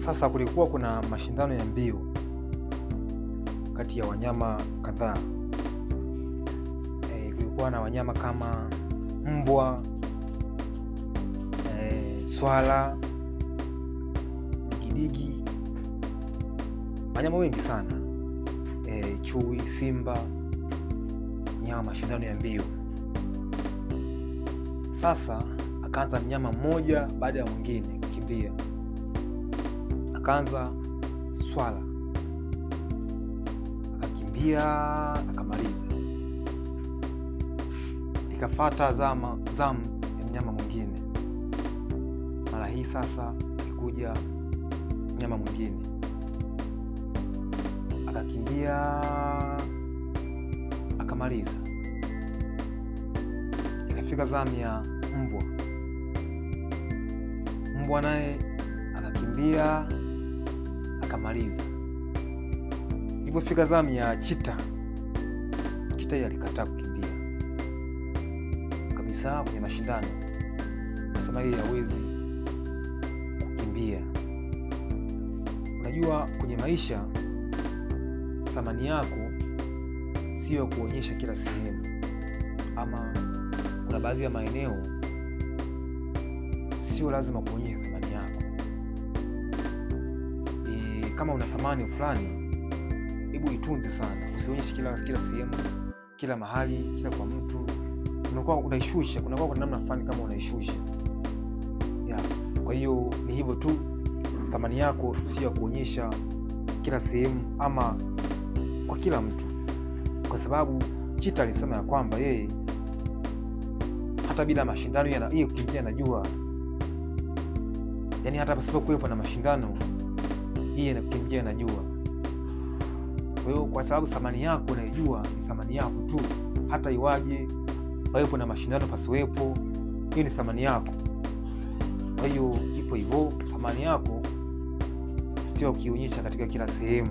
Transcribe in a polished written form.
Sasa kulikuwa kuna mashindano ya mbio kati ya wanyama kadhaa. Kulikuwa na wanyama kama mbwa, swala, digidigi, wanyama wengi sana, chui, simba, nyama, mashindano ya mbio. Sasa akaanza mnyama mmoja baada ya mwingine kukimbia. Akaanza swala, akakimbia akamaliza. Ikafuata zamu ya mnyama mwingine. Mara hii sasa alikuja mnyama mwingine, akakimbia akamaliza. Ikafika zamu ya mbwa naye akakimbia akamaliza. Ilipofika zamu ya chita alikataa kukimbia kabisa kwenye mashindano, akasema yeye hawezi kukimbia. Unajua, kwenye maisha thamani yako sio kuonyesha kila sehemu, ama kuna baadhi ya maeneo sio lazima kuonyesha thamani yako. Kama una thamani fulani, hebu itunze sana, usionyeshe kila sehemu, kila mahali, kila kwa mtu. Unakuwa unaishusha, kuna namna fulani kama unaishusha. Kwa hiyo ni hivyo tu, thamani yako sio kuonyesha kila sehemu ama kwa kila mtu, kwa sababu chita alisema ya kwamba yeye hata bila mashindano yeye kukimbia anajua, yaani hata pasipo kuwepo na mashindano yeye anakimbia anajua. Kwa hiyo kwa sababu thamani yako unaijua, ni thamani yako tu, hata iwaje wawepo na mashindano pasiwepo, hiyo ni thamani yako. Kwa hiyo ipo hivyo, thamani yako sio ukionyesha katika kila sehemu.